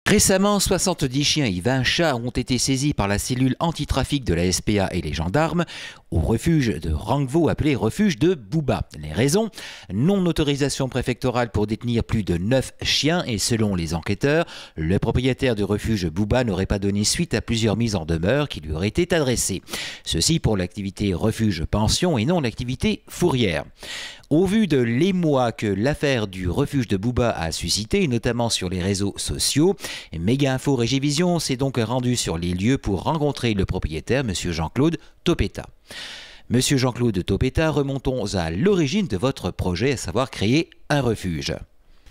Récemment, 70 chiens et 20 chats ont été saisis par la cellule antitrafic de la SPA et les gendarmes au refuge de Rangvo appelé refuge de Bouba. Les raisons: non-autorisation préfectorale pour détenir plus de 9 chiens et selon les enquêteurs, le propriétaire du refuge Bouba n'aurait pas donné suite à plusieurs mises en demeure qui lui auraient été adressées. Ceci pour l'activité refuge-pension et non l'activité fourrière. Au vu de l'émoi que l'affaire du refuge de Bouba a suscité, notamment sur les réseaux sociaux, Méga Info Régivision s'est donc rendu sur les lieux pour rencontrer le propriétaire, M. Jean-Claude Topeta. Monsieur Jean-Claude Topeta, remontons à l'origine de votre projet, à savoir créer un refuge.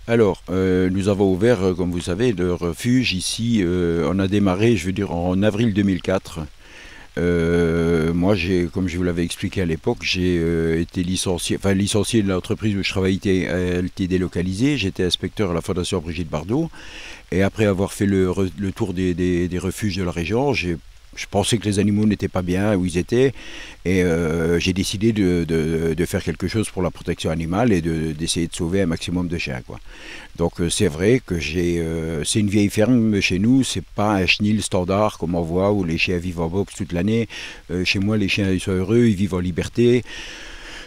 Alors, nous avons ouvert, comme vous savez, le refuge ici, on a démarré, je veux dire, en avril 2004. Moi, comme je vous l'avais expliqué à l'époque, j'ai été licencié de l'entreprise où je travaillais, elle était délocalisée. J'étais inspecteur à la Fondation Brigitte Bardot. Et après avoir fait le tour des refuges de la région, je pensais que les animaux n'étaient pas bien où ils étaient. Et j'ai décidé de faire quelque chose pour la protection animale et d'essayer de sauver un maximum de chiens, quoi. Donc c'est vrai que c'est une vieille ferme chez nous, c'est pas un chenil standard comme on voit où les chiens vivent en box toute l'année. Chez moi, les chiens ils sont heureux, ils vivent en liberté.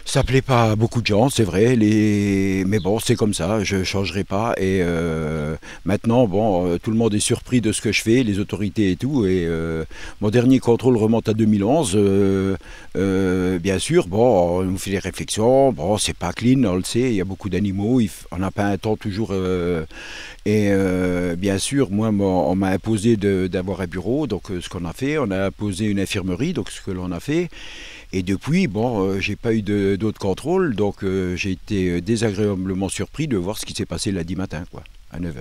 Ça plaît pas à beaucoup de gens, c'est vrai, mais bon, c'est comme ça, je ne changerai pas. Et maintenant, bon, tout le monde est surpris de ce que je fais, les autorités et tout. Et mon dernier contrôle remonte à 2011. Bien sûr, bon, on nous fait des réflexions. Bon, c'est pas clean, on le sait, il y a beaucoup d'animaux, on n'a pas un temps toujours. Bien sûr, moi, on m'a imposé d'avoir un bureau, donc ce qu'on a fait, on a imposé une infirmerie, donc ce que l'on a fait. Et depuis, bon, j'ai pas eu d'autres contrôles, donc j'ai été désagréablement surpris de voir ce qui s'est passé lundi matin, quoi, à 9 h.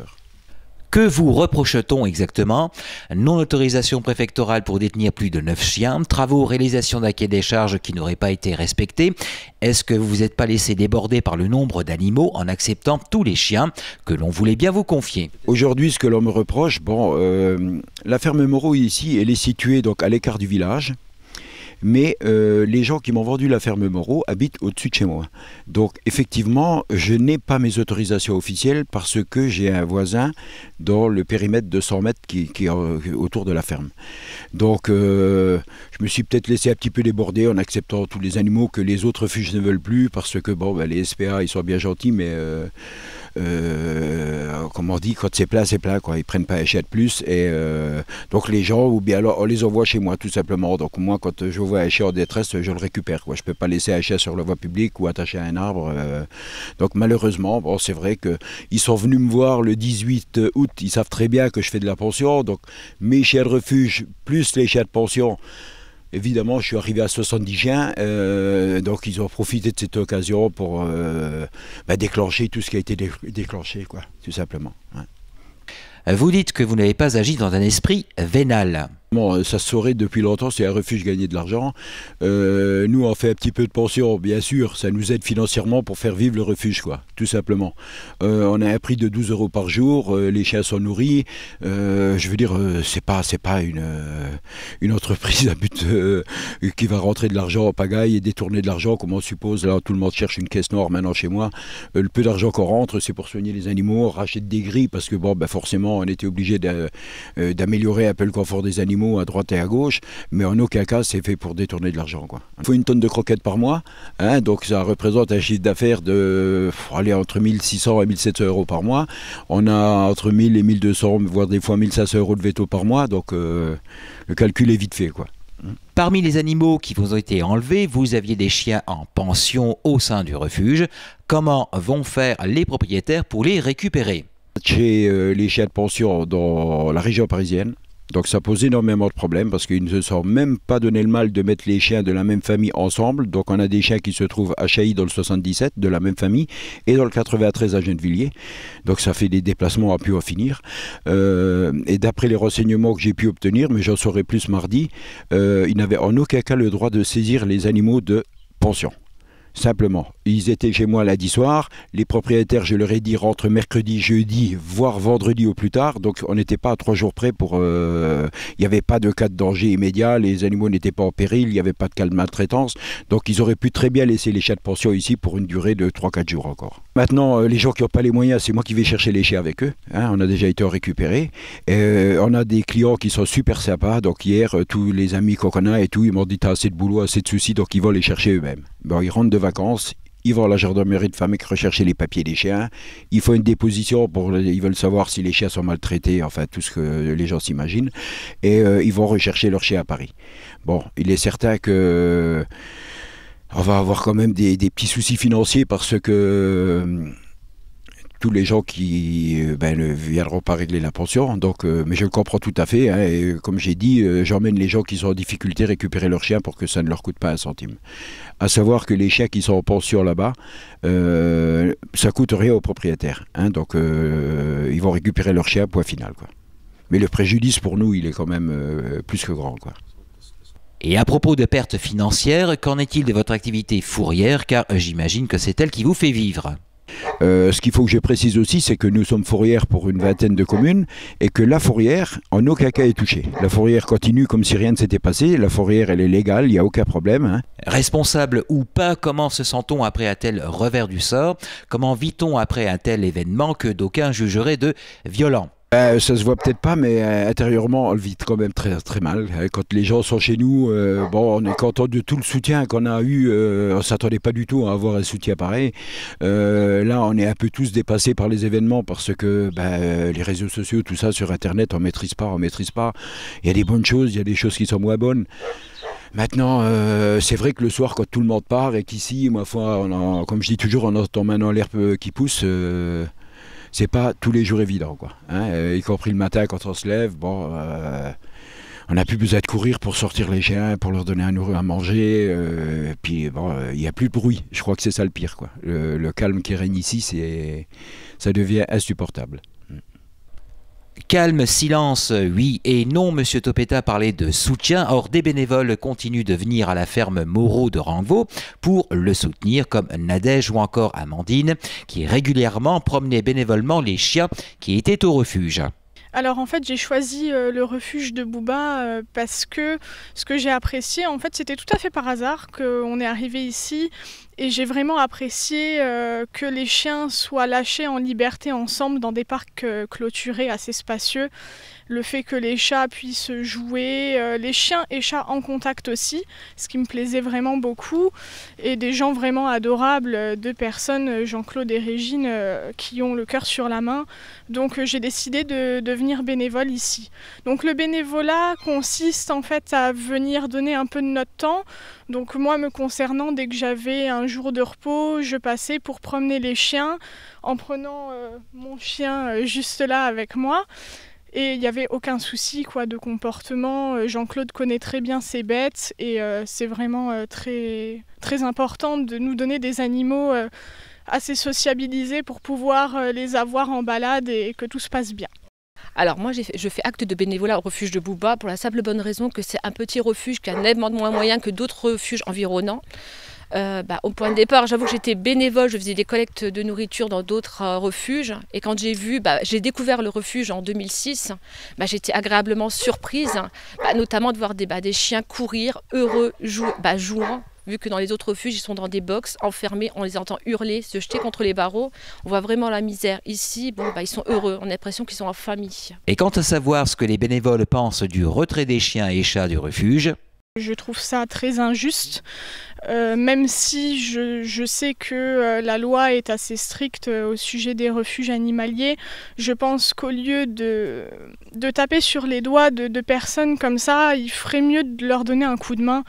Que vous reproche-t-on exactement? Non-autorisation préfectorale pour détenir plus de 9 chiens, travaux, réalisation d'un cahier des charges qui n'aurait pas été respecté. Est-ce que vous vous êtes pas laissé déborder par le nombre d'animaux en acceptant tous les chiens que l'on voulait bien vous confier? Aujourd'hui, ce que l'on me reproche, bon, la ferme Moreau ici, elle est située donc à l'écart du village. Mais les gens qui m'ont vendu la ferme Moreau habitent au-dessus de chez moi. Donc effectivement, je n'ai pas mes autorisations officielles parce que j'ai un voisin dans le périmètre de 100 mètres qui est autour de la ferme. Donc je me suis peut-être laissé un petit peu déborder en acceptant tous les animaux que les autres refuges ne veulent plus parce que bon, ben, les SPA ils sont bien gentils, mais comme on dit, quand c'est plein, quoi. Ils prennent pas un chien de plus. Et donc les gens, ou bien alors on les envoie chez moi tout simplement. Donc moi, quand je vois un chien en détresse, je le récupère, quoi. Je peux pas laisser un chien sur la voie publique ou attaché à un arbre. Donc malheureusement, bon, c'est vrai qu'ils sont venus me voir le 18 août. Ils savent très bien que je fais de la pension. Donc mes chiens de refuge plus les chiens de pension. Évidemment, je suis arrivé à 70 chiens, donc ils ont profité de cette occasion pour déclencher tout ce qui a été déclenché, quoi, tout simplement. Ouais. Vous dites que vous n'avez pas agi dans un esprit vénal. Bon, ça se saurait depuis longtemps, c'est un refuge gagner de l'argent. Nous, on fait un petit peu de pension, bien sûr, ça nous aide financièrement pour faire vivre le refuge, quoi, tout simplement. On a un prix de 12 € par jour, les chiens sont nourris. Je veux dire, c'est pas une entreprise à but qui va rentrer de l'argent en pagaille et détourner de l'argent, comme on suppose. Là, tout le monde cherche une caisse noire maintenant chez moi. Le peu d'argent qu'on rentre, c'est pour soigner les animaux, racheter des grilles, parce que bon, ben, forcément, on était obligé d'améliorer un peu le confort des animaux à droite et à gauche, mais en aucun cas c'est fait pour détourner de l'argent, quoi. Il faut une tonne de croquettes par mois, hein, donc ça représente un chiffre d'affaires de entre 1600 et 1700 € par mois. On a entre 1000 et 1200, voire des fois 1500 € de veto par mois, donc le calcul est vite fait, quoi. Parmi les animaux qui vous ont été enlevés, vous aviez des chiens en pension au sein du refuge. Comment vont faire les propriétaires pour les récupérer? J'ai les chiens de pension dans la région parisienne. Donc ça pose énormément de problèmes parce qu'ils ne se sont même pas donné le mal de mettre les chiens de la même famille ensemble. Donc on a des chiens qui se trouvent à Chailly dans le 77 de la même famille et dans le 93 à Gennevilliers. Donc ça fait des déplacements à pu en finir. Et d'après les renseignements que j'ai pu obtenir, mais j'en saurai plus mardi, ils n'avaient en aucun cas le droit de saisir les animaux de pension. Simplement. Ils étaient chez moi lundi soir. Les propriétaires, je leur ai dit, rentrent mercredi, jeudi, voire vendredi au plus tard. Donc on n'était pas à 3 jours près pour... Il n'y avait pas de cas de danger immédiat, les animaux n'étaient pas en péril, il n'y avait pas de cas de maltraitance. Donc ils auraient pu très bien laisser les chiens de pension ici pour une durée de 3-4 jours encore. Maintenant, les gens qui n'ont pas les moyens, c'est moi qui vais chercher les chiens avec eux. Hein, on a déjà été en récupérer. On a des clients qui sont super sympas. Donc hier, tous les amis qu'on connaît et tout, ils m'ont dit t'as assez de boulot, assez de soucis, donc ils vont les chercher eux-mêmes. Bon, ils rentrent de vacances, ils vont à la gendarmerie de Famec rechercher les papiers des chiens. Ils font une déposition, ils veulent savoir si les chiens sont maltraités, enfin tout ce que les gens s'imaginent. Et ils vont rechercher leurs chiens à Paris. Bon, il est certain que on va avoir quand même des petits soucis financiers parce que tous les gens qui ne viendront pas régler la pension. Donc, mais je le comprends tout à fait. Hein, et comme j'ai dit, j'emmène les gens qui sont en difficulté récupérer leurs chiens pour que ça ne leur coûte pas un centime. À savoir que les chiens qui sont en pension là-bas, ça ne coûte rien aux propriétaires. Hein, donc, ils vont récupérer leurs chiens, point final, quoi. Mais le préjudice pour nous, il est quand même plus que grand, quoi. Et à propos de pertes financières, qu'en est-il de votre activité fourrière? Car j'imagine que c'est elle qui vous fait vivre. Ce qu'il faut que je précise aussi, c'est que nous sommes fourrières pour une vingtaine de communes et que la fourrière, en aucun cas, est touchée. La fourrière continue comme si rien ne s'était passé. La fourrière, elle est légale, il n'y a aucun problème. Hein. Responsable ou pas, comment se sent-on après un tel revers du sort? Comment vit-on après un tel événement que d'aucuns jugeraient de violent? Ça se voit peut-être pas, mais intérieurement, on le vit quand même très, très mal. Quand les gens sont chez nous, on est content de tout le soutien qu'on a eu. On ne s'attendait pas du tout à avoir un soutien pareil. Là, on est un peu tous dépassés par les événements parce que les réseaux sociaux, tout ça, sur Internet, on maîtrise pas. Il y a des bonnes choses, il y a des choses qui sont moins bonnes. Maintenant, c'est vrai que le soir, quand tout le monde part et qu'ici, ma foi, comme je dis toujours, on entend maintenant l'herbe qui pousse. C'est pas tous les jours évident, quoi. Hein, y compris le matin quand on se lève, on n'a plus besoin de courir pour sortir les chiens, pour leur donner à manger. Puis il n'y a plus de bruit. Je crois que c'est ça le pire, quoi. Le calme qui règne ici, ça devient insupportable. Calme, silence, oui et non, Monsieur Topeta parlait de soutien. Or, des bénévoles continuent de venir à la ferme Moreau de Rangvaux pour le soutenir, comme Nadège ou encore Amandine, qui régulièrement promenaient bénévolement les chiens qui étaient au refuge. Alors en fait j'ai choisi le refuge de Bouba parce que ce que j'ai apprécié en fait c'était tout à fait par hasard qu'on est arrivé ici et j'ai vraiment apprécié que les chiens soient lâchés en liberté ensemble dans des parcs clôturés assez spacieux. Le fait que les chats puissent jouer, les chiens et chats en contact aussi, ce qui me plaisait vraiment beaucoup. Et des gens vraiment adorables, deux personnes, Jean-Claude et Régine, qui ont le cœur sur la main. Donc j'ai décidé de devenir bénévole ici. Donc le bénévolat consiste en fait à venir donner un peu de notre temps. Donc moi me concernant, dès que j'avais un jour de repos, je passais pour promener les chiens en prenant mon chien juste là avec moi. Et il n'y avait aucun souci de comportement. Jean-Claude connaît très bien ses bêtes et c'est vraiment très, très important de nous donner des animaux assez sociabilisés pour pouvoir les avoir en balade et que tout se passe bien. Alors moi je fais acte de bénévolat au refuge de Bouba pour la simple bonne raison que c'est un petit refuge qui a nettement moins moyens que d'autres refuges environnants. Au point de départ, j'avoue que j'étais bénévole, je faisais des collectes de nourriture dans d'autres refuges. Et quand j'ai découvert le refuge en 2006, j'étais agréablement surprise, notamment de voir des chiens courir, heureux, jouant. Vu que dans les autres refuges, ils sont dans des box, enfermés, on les entend hurler, se jeter contre les barreaux. On voit vraiment la misère. Ici, ils sont heureux, on a l'impression qu'ils sont en famille. Et quant à savoir ce que les bénévoles pensent du retrait des chiens et chats du refuge, je trouve ça très injuste, même si je sais que la loi est assez stricte au sujet des refuges animaliers. Je pense qu'au lieu de taper sur les doigts de personnes comme ça, il ferait mieux de leur donner un coup de main.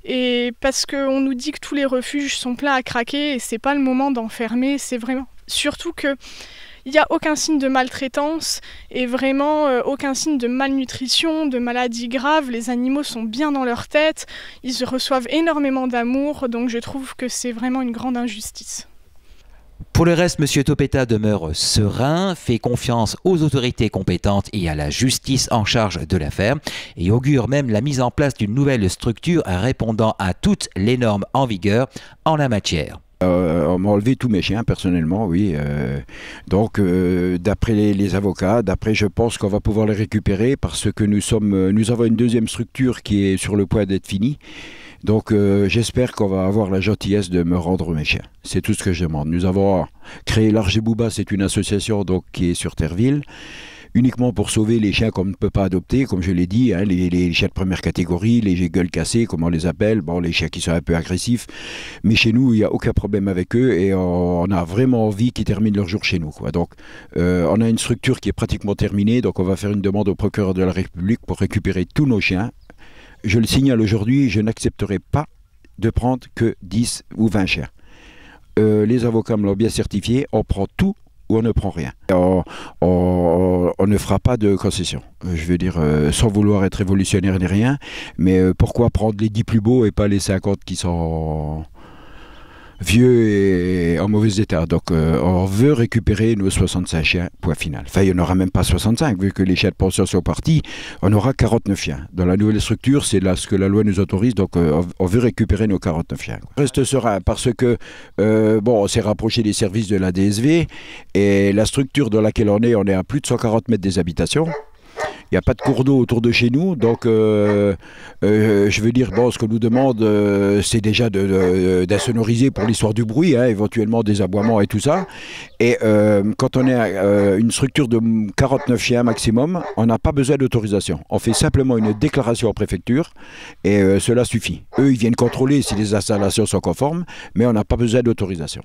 Et parce qu'on nous dit que tous les refuges sont pleins à craquer et c'est pas le moment d'enfermer, c'est vraiment... Surtout que il n'y a aucun signe de maltraitance et vraiment aucun signe de malnutrition, de maladies graves. Les animaux sont bien dans leur tête, ils reçoivent énormément d'amour, donc je trouve que c'est vraiment une grande injustice. Pour le reste, M. Topeta demeure serein, fait confiance aux autorités compétentes et à la justice en charge de l'affaire et augure même la mise en place d'une nouvelle structure répondant à toutes les normes en vigueur en la matière. On m'a enlevé tous mes chiens personnellement, oui. Donc d'après les avocats, d'après je pense qu'on va pouvoir les récupérer parce que nous avons une deuxième structure qui est sur le point d'être finie. Donc j'espère qu'on va avoir la gentillesse de me rendre mes chiens. C'est tout ce que je demande. Nous avons créé l'Arche des Bouba, c'est une association donc, qui est sur Terreville, uniquement pour sauver les chiens qu'on ne peut pas adopter, comme je l'ai dit, hein, les chiens de première catégorie, les gueules cassées, comme on les appelle, bon, les chiens qui sont un peu agressifs. Mais chez nous, il n'y a aucun problème avec eux et on a vraiment envie qu'ils terminent leur jour chez nous, quoi. Donc on a une structure qui est pratiquement terminée, donc on va faire une demande au procureur de la République pour récupérer tous nos chiens. Je le signale aujourd'hui, je n'accepterai pas de prendre que 10 ou 20 chiens. Les avocats me l'ont bien certifié, on prend tout ou on ne prend rien. On ne fera pas de concession. Je veux dire, sans vouloir être révolutionnaire ni rien, mais pourquoi prendre les 10 plus beaux et pas les 50 qui sont vieux et en mauvais état. Donc on veut récupérer nos 65 chiens, point final. Enfin, il n'y en aura même pas 65, vu que les chiens de pension sont partis, on aura 49 chiens. Dans la nouvelle structure, c'est là ce que la loi nous autorise, donc on veut récupérer nos 49 chiens. On reste serein parce que, bon, on s'est rapproché des services de la DSV, et la structure dans laquelle on est à plus de 140 mètres des habitations. Il n'y a pas de cours d'eau autour de chez nous, donc je veux dire, bon, ce qu'on nous demande, c'est déjà d'insonoriser pour l'histoire du bruit, hein, éventuellement des aboiements et tout ça. Et quand on est une structure de 49 chiens maximum, on n'a pas besoin d'autorisation. On fait simplement une déclaration en préfecture et cela suffit. Eux, ils viennent contrôler si les installations sont conformes, mais on n'a pas besoin d'autorisation.